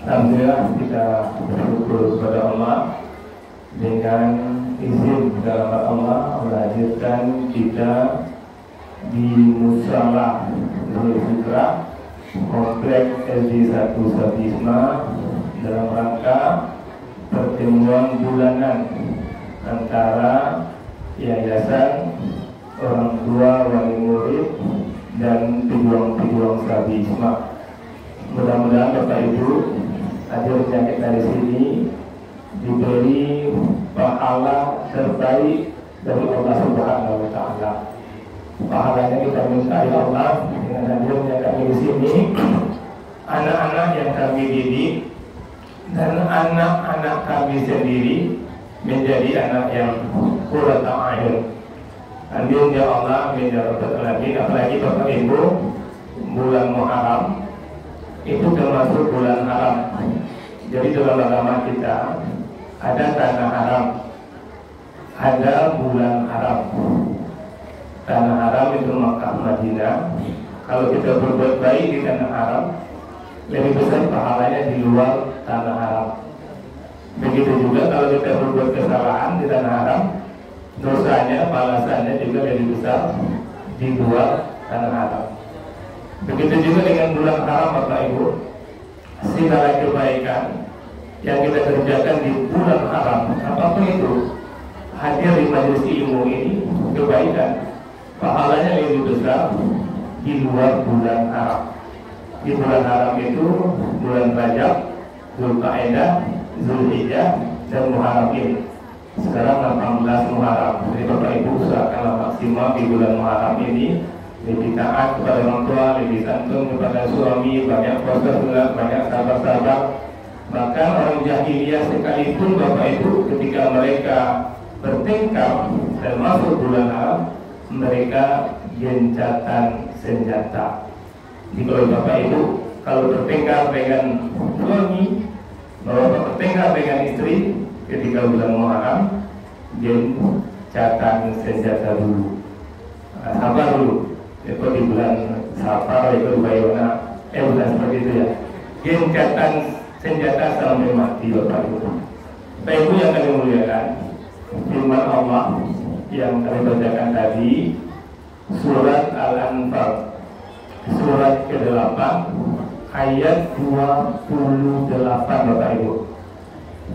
Alhamdulillah kita bersyukur kepada Allah dengan izin dalam Allah melahirkan kita di Musala Zulfikra Kompleks SD1 Sabisma dalam rangka pertemuan bulanan antara Yayasan Orang Tua Wali Murid dan pejuang-pejuang Sabisma. Mudah-mudahan Bapak Ibu hadirnya kita di sini diberi pahala terbaik dari Allah Subhanahu wa Ta'ala. Pahalanya kita minta ya Allah dengan hadirnya kami di sini, anak-anak yang kami didik dan anak-anak kami sendiri menjadi anak yang qurrata a'yun. Amin ya Allah, amin ya rabbal alamin. Apalagi Bapak Ibu, bulan Muharram itu termasuk bulan haram. Jadi dalam agama kita ada tanah haram, ada bulan haram. Tanah haram itu Makkah, Madinah. Kalau kita berbuat baik di tanah haram, lebih besar pahalanya di luar tanah haram. Begitu juga kalau kita berbuat kesalahan di tanah haram, dosanya, balasannya juga lebih besar di luar tanah haram. Begitu juga dengan bulan haram Bapak Ibu, segala kebaikan yang kita kerjakan di bulan haram, apapun itu, hadir di majelis ilmu ini, kebaikan pahalanya lebih besar di luar bulan haram. Di bulan haram itu bulan Rajab, Dzulqa'dah, Dzulhijjah, dan Muharram ini. Sekarang 18 Muharram. Jadi Bapak Ibu usahakanlah maksimal di bulan Muharram ini lebih taat kepada orang tua, lebih santun kepada suami, banyak puasa sunat, banyak sabar-sabar. Bahkan orang jahiliyah sekalipun Bapak Ibu ketika mereka bertengkar dan masuk bulan haram, mereka gencatan senjata. Jadi kalau Bapak Ibu kalau bertengkar dengan suami, bahwa bertengkar dengan istri ketika bulan Muharram, gencatan senjata dulu, sabar dulu. Itu di bulan Safar itu Bayona, bulan seperti itu ya. Gencatan senjata sampai mati Bapak Ibu. Bapak Ibu yang kami muliakan, firman Allah yang kami bacakan tadi, surat Al-Anfal, surat ke-8 ayat 28 Bapak Ibu.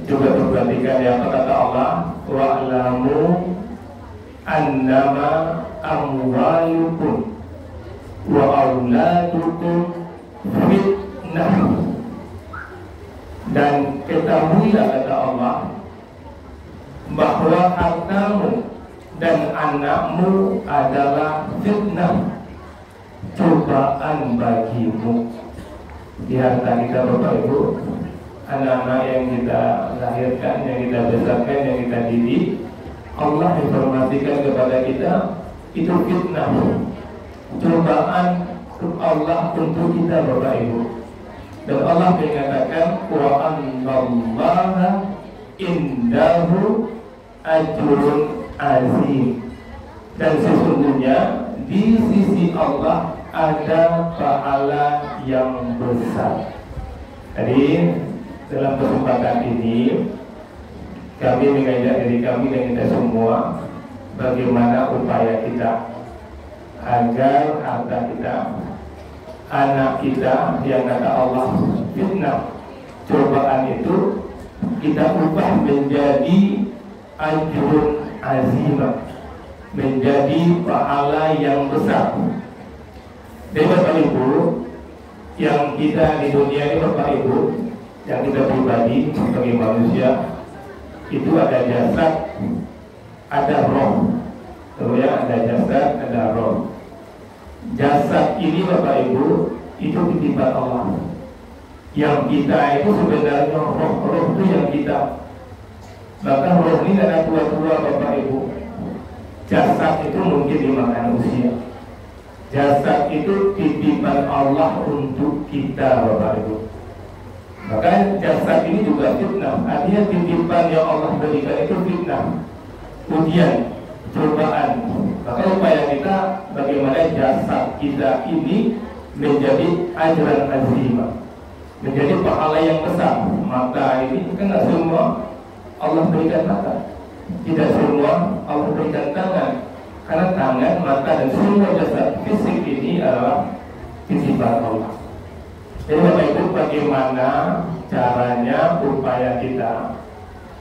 Coba perhatikan ya, apa kata Allah, wa'lamu annama amwalukum wa auladukum fitnah, dan ketahuilah kata Allah bahwa hartamu dan anakmu adalah fitnah, cobaan bagimu. Di harta kita Bapak Ibu, anak-anak yang kita lahirkan, yang kita besarkan, yang kita didik, Allah informasikan kepada kita itu fitnah, cobaan Allah untuk kita Bapak Ibu. Dan Allah mengatakan wa annallaha indahu ajrun azim, dan sesungguhnya di sisi Allah ada pahala yang besar. Jadi dalam kesempatan ini kami mengajak diri kami dan kita semua bagaimana upaya kita agar harta kita, anak kita yang kata Allah fitnah, cobaan itu kita ubah menjadi ajrun azimah, menjadi pahala yang besar. Jadi Bapak Ibu yang kita di dunia ini Bapak Ibu, yang kita pribadi sebagai manusia itu ada jasad, ada roh. Ya, ada jasad, ada roh. Jasad ini Bapak Ibu itu titipan Allah. Yang kita itu sebenarnya roh itu yang kita. Bahkan roh ini ada tua-tua Bapak Ibu. Jasad itu mungkin dimakan usia. Jasad itu titipan Allah untuk kita Bapak Ibu. Maka jasad ini juga fitnah. Artinya titipan yang Allah berikan itu fitnah, ujian, cobaan. Maka upaya kita bagaimana jasad kita ini menjadi ajran azimah, menjadi pahala yang besar. Mata ini kan tidak semua Allah berikan mata, tidak semua Allah berikan tangan, karena tangan, mata dan semua jasad fisik ini adalah titipan Allah. Jadi Bapak Ibu, bagaimana caranya, upaya kita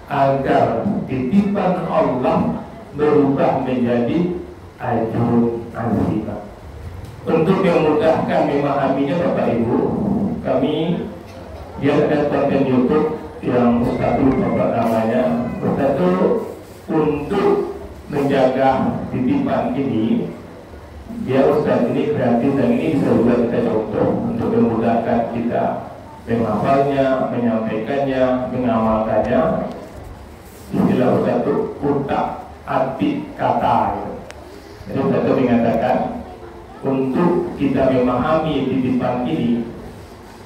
agar titipan Allah berubah menjadi ajrun azimah. Untuk memudahkan memahaminya Bapak Ibu, kami ada konten YouTube yang Ustaz Bapak namanya. Ustaz itu untuk menjaga titipan ini, dia Ustaz ini kreatif dan ini bisa juga kita contoh untuk memudahkan kita menghafalnya, menyampaikannya, mengamalkannya. Istilah Ustaz itu utak atik kata. Jadi Ustaz itu mengatakan untuk kita memahami titipan ini,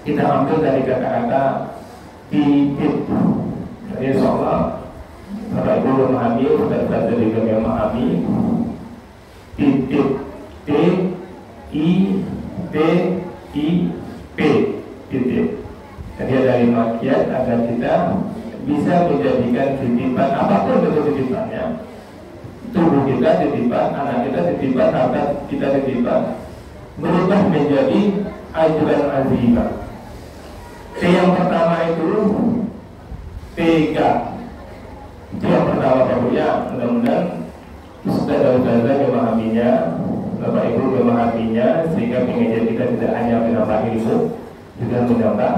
kita ambil dari kata-kata titip. Jadi insyaAllah Bapak Ibu memahami, Ustaz juga memahami titip, T-I-T-I-P, titip. Jadi dari makiat agar kita bisa menjadikan titipan apapun bentuk titipannya, tubuh kita titipan, anak kita titipan, harta kita titipan, berubah menjadi ajran azimah. T yang pertama itu tega. Itu yang pertama Bapak ya, mudah-mudahan Ustaz-Ustazah memahaminya, Bapak Ibu memahaminya, sehingga pengajian kita tidak hanya menambah ilmu, juga menambah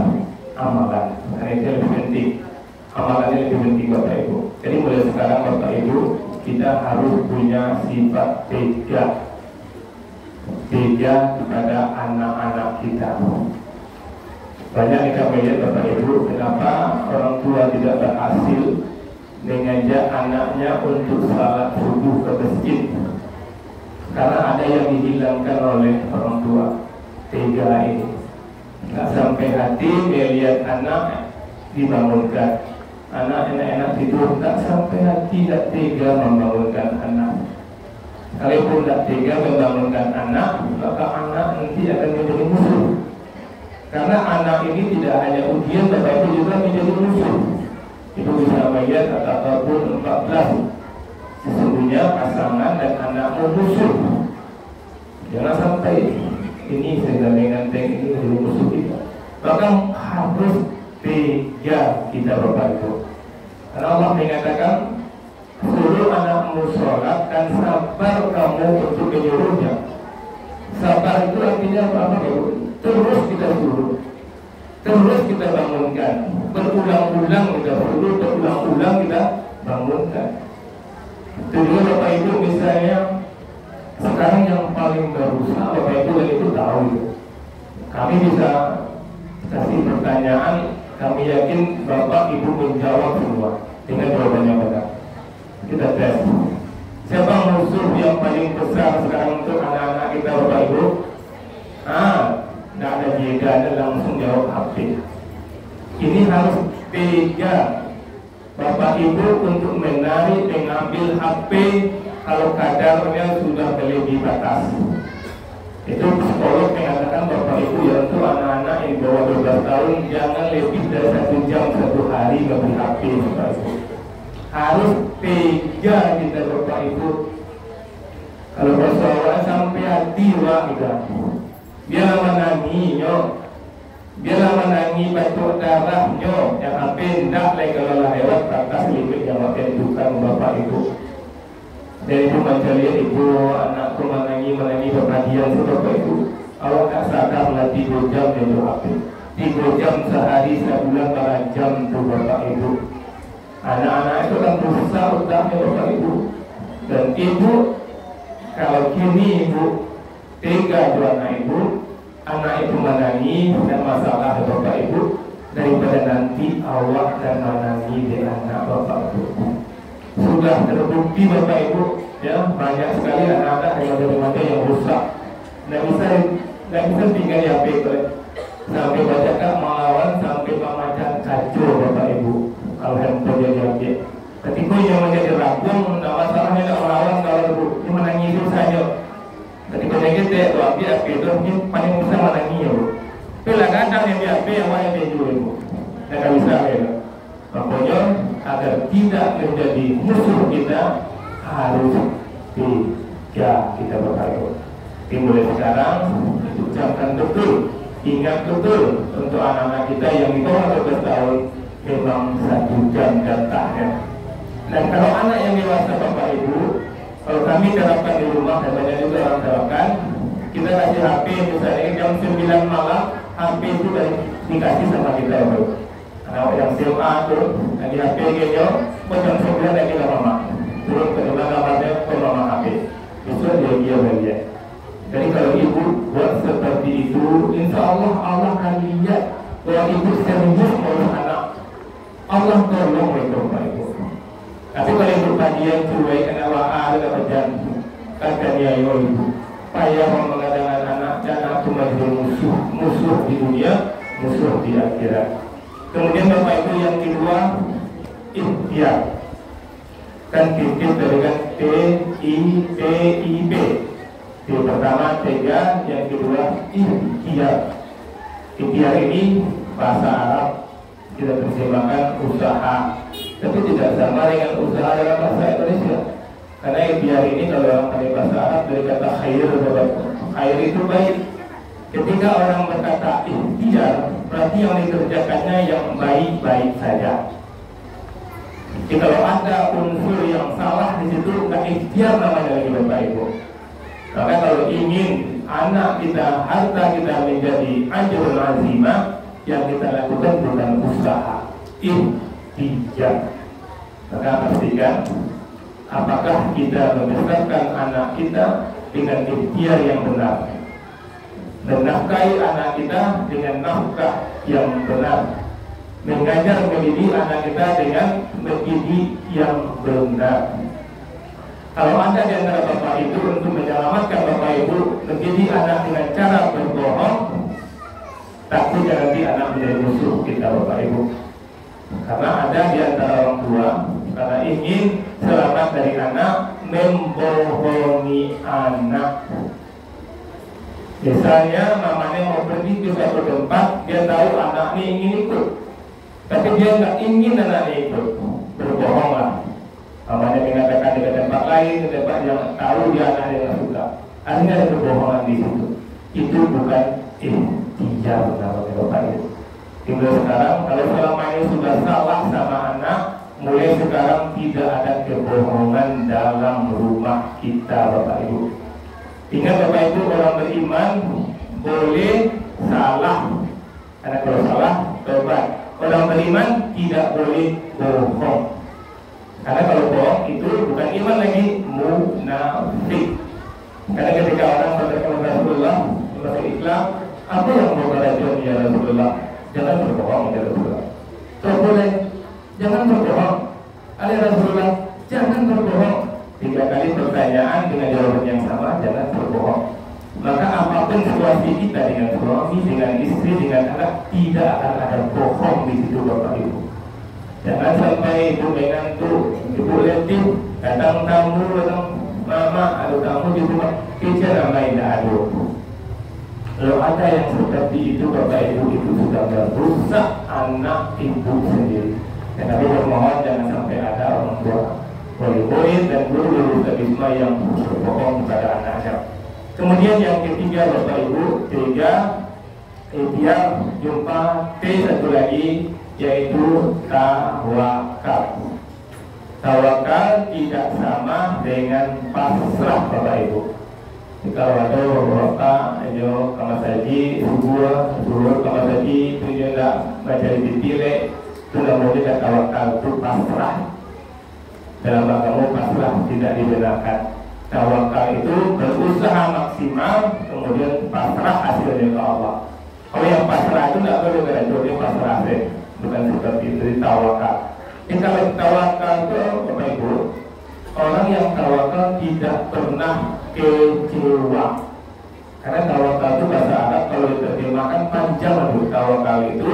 amalan. Karena itu lebih penting, amalannya lebih penting Bapak Ibu. Jadi mulai sekarang Bapak Ibu, kita harus punya sifat tega, tega kepada anak-anak kita. Banyak kita melihat Bapak Ibu, kenapa orang tua tidak berhasil mengajak anaknya untuk salat subuh ke masjid, karena ada yang dihilangkan oleh orang tua. Tega ini, nggak sampai hati melihat anak dibangunkan, anak enak-enak tidur, nggak sampai hati, tidak tega membangunkan anak. Kalaupun tidak tega membangunkan anak, maka anak nanti akan menjadi musuh. Karena anak ini tidak hanya ujian, tetapi juga menjadi musuh. Itu bisa melihat kata Al-Qur'an 14. Sesungguhnya pasangan dan anakmu musuh. Jangan sampai ini sehingga menganteng ini menjadi musuh kita. Bahkan harus tega kita Bapak Ibu. Karena Allah mengatakan, suruh anakmu sholat dan sabar kamu untuk menyuruhnya. Sabar itu artinya apa Ibu? Terus kita suruh, terus kita bangunkan, berulang-ulang kita suruh, berulang-ulang kita bangunkan. Jadi Bapak Ibu misalnya sekarang yang paling berusaha Bapak Ibu dan itu tahu itu. Kami bisa kasih pertanyaan, kami yakin Bapak Ibu menjawab semua dengan jawabannya benar. Kita tes. Siapa musuh yang paling besar sekarang untuk anak-anak kita Bapak Ibu? Tidak ada jeda, ada langsung jawab HP. Ini harus tega Bapak Ibu untuk menarik, mengambil HP kalau kadarnya sudah melebihi batas. Itu psikolog mengatakan Bapak Ibu ya, untuk anak-anak yang bawah 12 tahun jangan lebih dari 1 jam 1 hari ngambil HP Bapak Ibu. Harus tega kita Bapak Ibu. Kalau persoalan sampai hati kita, biarlah menangi biarlah menangi batuk darah yang HP tidak lagi kalau lewat batas limit yang ditentukan Bapak Ibu. Dan itu macam lihat ibu anakku menangi berkajian Bapak Ibu. Awak tak sadar lah 3 jam itu HP, 3 jam sehari, sebulan berapa jam itu Bapak Ibu. Anak-anak itu kan berusaha utamanya Bapak Ibu. Dan ibu kalau kini ibu tega dua anak ibu menangi dan masalah Bapak Ibu, daripada nanti awak dan menangi di anak Bapak Ibu. Sudah terbukti Bapak Ibu ya, banyak sekali anak-anak yang dari yang rusak, nggak bisa tinggal di HP sampai bacakan melawan, sampai memacam kacau Bapak Ibu. Kalau handphone dia diambil, ketika yang menjadi rampung, tidak masalahnya tidak melawan, kalau dia menangi itu saja. Ketika kita ambil HP itu, ini paling besar menangi ya Bu. Bila kan Silakan yang HP yang mana yang dulu ibu. Tidak bisa ya. Pokoknya agar tidak menjadi musuh kita harus dijaga kita berbaik. Dimulai sekarang ucapkan betul, ingat betul untuk anak-anak kita yang di bawah 12 tahun memang 1 jam jatahnya. Dan kalau anak yang dewasa Bapak Ibu, kalau kami terapkan di rumah dan banyak juga orang terapkan, kita kasih HP misalnya jam 9 malam, HP itu dikasih sama kita Bapak. Anak yang SMA tuh, yang di HP gitu, jam 9 lagi ke mama, turun ke rumah kamarnya ke mama HP. Itu dia bahagia. Jadi kalau ibu buat seperti itu, insya Allah Allah akan lihat bahwa ibu serius mengurus anak. Allah tolong itu Bapak Ibu. Tapi kalau ibu bahagia cuek kena wa'a ada berjan, kata dia ibu, payah mengadakan anak jangan cuma jadi musuh di dunia, musuh di akhirat. Kemudian Bapak Ibu yang kedua, ikhtiar. Kan titik dari kan T-I-T-I-B. Yang pertama tega, yang kedua ikhtiar. Ikhtiar ini bahasa Arab kita terjemahkan usaha, tapi tidak sama dengan usaha dalam bahasa Indonesia. Karena ikhtiar ini kalau orang pakai bahasa Arab dari kata khair, khair itu baik. Ketika orang berkata ikhtiar, berarti yang dikerjakannya yang baik-baik saja. Jadi kalau ada unsur yang salah di situ, nggak ikhtiar namanya lagi Bapak Ibu. Maka kalau ingin anak kita, harta kita menjadi ajrul azimah, yang kita lakukan bukan usaha, ikhtiar. Maka pastikan apakah kita membesarkan anak kita dengan ikhtiar yang benar, menafkahi anak kita dengan nafkah yang benar, mengajar mendidik anak kita dengan mendidik yang benar. Kalau Anda di antara Bapak Ibu untuk menyelamatkan Bapak Ibu mendidik anak dengan cara berbohong, takutnya nanti anak menjadi musuh kita Bapak Ibu. Karena ada di antara orang tua karena ingin selamat dari anak, membohongi anak. Misalnya mamanya mau pergi ke suatu tempat, dia tahu anak ini ingin ikut, tapi dia nggak ingin anaknya ikut, berbohonglah. Mamanya mengatakan di tempat lain, ke tempat yang tahu dia anaknya nggak suka. Akhirnya ada kebohongan di situ. Itu bukan ikhtiar namanya Bapak Ibu. Tinggal sekarang kalau selama ini sudah salah sama anak, mulai sekarang tidak ada kebohongan dalam rumah kita Bapak Ibu. Ingat Bapak Ibu, orang beriman boleh salah, karena kalau salah tobat. Orang beriman tidak boleh bohong, karena kalau bohong itu bukan iman lagi, munafik. Karena ketika orang berkata Rasulullah masuk Islam, apa yang mau beracun ya Rasulullah? Jangan berbohong ya Rasulullah. Tak boleh, jangan berbohong. Ada Rasulullah, jangan berbohong. 3 kali pertanyaan dengan jawaban yang sama, jangan berbohong. Maka apapun situasi kita dengan suami, dengan istri, dengan anak, tidak akan ada bohong di situ Bapak Ibu. Jangan sampai ibu mengantuk, ibu letih, datang tamu, datang mama, ada tamu di rumah, kita namanya tidak ada. Kalau ada yang seperti itu Bapak Ibu, itu sudah merusak anak ibu sendiri. Dan kami bermohon jangan sampai ada orang tua murid dan guru Wisma yang berbohong kepada anaknya. Kemudian yang ketiga Bapak Ibu, ikhtiar, jumpa T satu lagi, yaitu tawakal. Tawakal tidak sama dengan pasrah Bapak Ibu. Kalau ada beberapa ayo kamar saji subuh kamar saji itu juga mencari dipilih, itu namanya tawakal, itu pasrah. Dalam agama pasrah tidak dibenarkan. Tawakal itu berusaha maksimal, kemudian pasrah hasilnya ke Allah. Kalau yang pasrah itu tidak boleh beracun, pasrah deh. Bukan seperti itu tawakal. Kalau tawakal itu Bapak Ibu, orang yang tawakal tidak pernah kecewa. Karena tawakal itu bahasa Arab kalau diterjemahkan panjang loh. Tawakal itu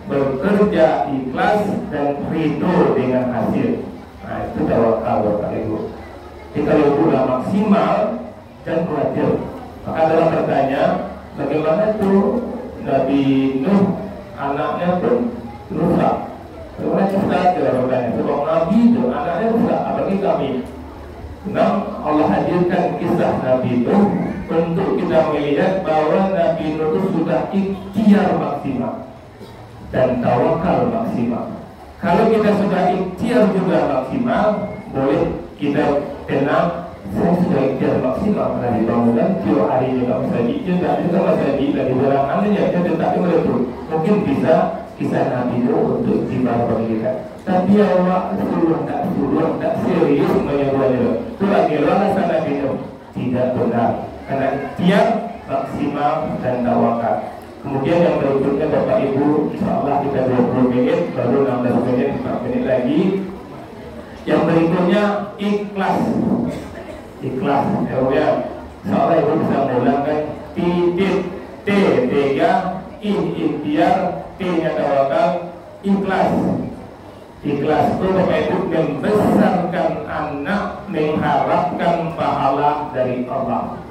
bekerja ikhlas dan ridho dengan hasil. Nah itu tawakal Bapak Ibu. Jadi kalau sudah maksimal dan khawatir, maka dalam bertanya bagaimana itu Nabi Nuh anaknya pun rusak. Kemudian cerita keluarganya, sebab Nabi itu anaknya rusak, apalagi kami. Nah, Allah hadirkan kisah Nabi Nuh untuk kita melihat bahwa Nabi Nuh itu sudah ikhtiar maksimal dan tawakal maksimal. Kalau kita sudah ikhtiar juga maksimal, boleh kita tenang. Saya sudah ikhtiar maksimal dari bangunan, tiap hari juga masjid, juga masjid dari barang anehnya, tetapi meletup. Mungkin bisa kisah Nabi Nuh untuk dibawa bagi kita. Tapi Allah suruh tak serius menyuruhnya. Itu lagi alasan Nabi Nuh tidak benar. Karena ikhtiar maksimal dan tawakal. Kemudian yang berikutnya Bapak Ibu, insyaallah kita 20 menit, baru 16 menit, 4 menit lagi. Yang berikutnya ikhlas. Ikhlas, ya. Insyaallah Ibu bisa mengulangkan titik T, tiga, ikhtiar, T-nya tawakal, ikhlas. Ikhlas itu Bapak Ibu membesarkan anak, mengharapkan pahala dari Allah.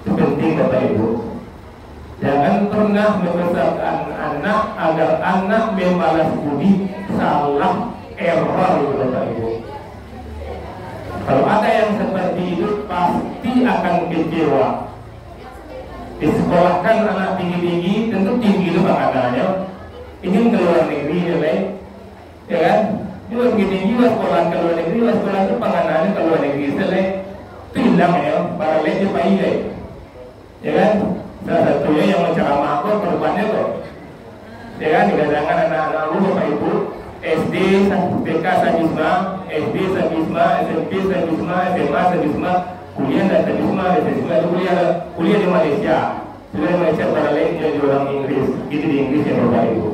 Itu penting Bapak Ibu. Jangan pernah membesarkan anak agar anak membalas budi, salah, error Bapak Ibu. Kalau ada yang seperti itu pasti akan kecewa. Disekolahkan anak tinggi-tinggi, tentu tinggi itu anaknya. Ingin ke luar negeri nilai, ya kan? Juga tinggi sekolah ke luar negeri, sekolah itu penganannya ke luar negeri selesai. Itu hilang ya, para lagi bayi ya kan? Salah satunya yang menceramah aku korbannya kok. Ya kan? Dikatakan anak-anak lu Bapak Ibu SD, TK Sadisma, SD Sadisma, SMP Sadisma, SMA Sadisma, kuliah dan Sadisma, kuliah di Malaysia. Sudah di Malaysia para lain jadi orang Inggris, gitu di Inggris ya Bapak Ibu.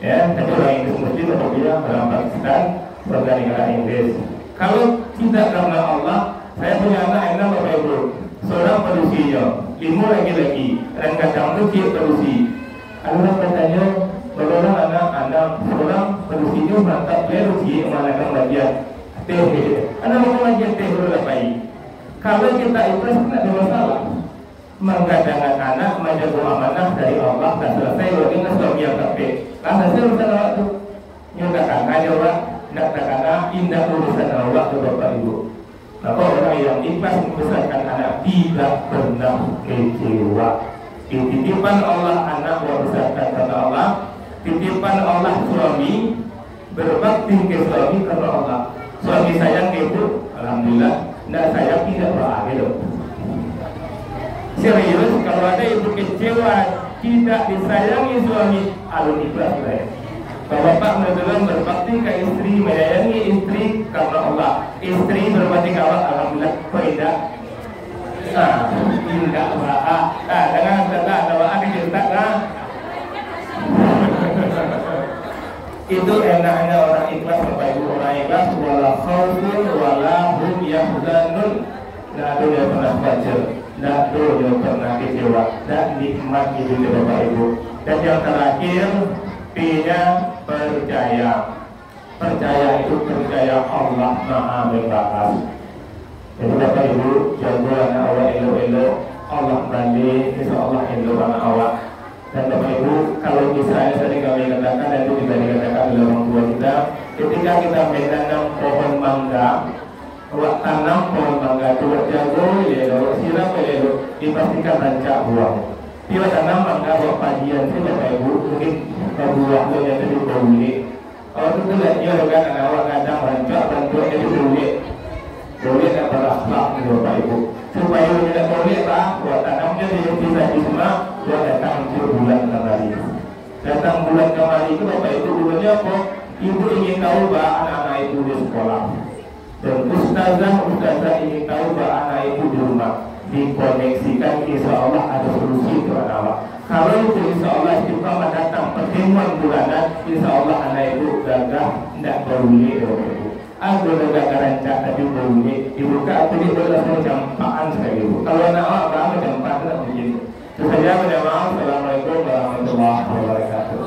Ya, tapi orang Inggris Muslim apabila orang Pakistan, warga negara Inggris. Kalau tidak karena Allah, saya punya anak enak Bapak Ibu, seorang perusinya, 5 laki-laki, dan kadang itu dia perusi. Orang bertanya, berulang anak-anak seorang perusinya mantap perusi menggunakan bagian teh. Anak mau bagian teh dulu baik. Kalau kita ikhlas tidak ada masalah. Menggadangkan anak menjaga amanah dari Allah dan selesai dengan suami yang terbaik. Karena hasil urusan Allah itu nyatakan aja orang, nyatakan indah urusan Allah itu Bapak Ibu. Maka orang yang ikhlas membesarkan anak tidak pernah kecewa. Titipan Allah anak membesarkan karena Allah. Titipan Allah suami berbakti ke suami karena Allah. Suami sayang ke ibu, alhamdulillah. Nah sayang tidak berakhir. Serius kalau ada ibu kecewa tidak disayangi suami, alun ikhlas saya. Bapak benar-benar berbakti ke istri, menyayangi istri karena Allah. Istri berbakti ke Allah, alhamdulillah. Tidak. Indah ba'a. Dengan doa kita itu enaknya orang ikhlas Bapak Ibu. Orang ikhlas wala khaufun wala hum yahzanun. Tidak ada yang pernah baca, tidak ada yang pernah kecewa, dan nikmat itu Bapak Ibu. Dan yang terakhir P-nya percaya. Percaya itu percaya Allah Maha Membalas. Jadi Bapak Ibu jaga anak awak elok-elok, Allah balik, insya Allah elok anak awak. Dan Bapak Ibu, kalau misalnya tadi kami katakan dan itu juga dikatakan oleh orang tua kita, ketika kita menanam pohon mangga, awak tanam pohon mangga itu jago, elok, siram elok, dipastikan rancak buah. Bila tanam mangga buat pajian itu Bapak Ibu, mungkin buahnya jadi berulik. Kalau itu lihat dia dengan anak awak kadang rancak dan buah jadi berulik. Boleh tak berakhlak Bapak Ibu. Supaya tidak boleh lah buat tanamnya di bisa semua buat datang ke bulan kembali. Datang bulan kembali itu Bapak Ibu dulunya apa? Ibu ingin tahu bahwa anak-anak itu di sekolah. Dan ustazah ingin tahu bahwa anak itu di rumah. Dikoneksikan insya Allah ada solusi untuk anak-anak. Kalau itu insya Allah istiqamah datang pertemuan bulanan, insya Allah anak itu gagah tidak berulik Bapak Ibu. Aku udah rancak tapi berunik dibuka aku dia berlangsung campaan sekali. Kalau anak awak macam 4 tidak mungkin. Itu saja. Assalamualaikum warahmatullahi wabarakatuh.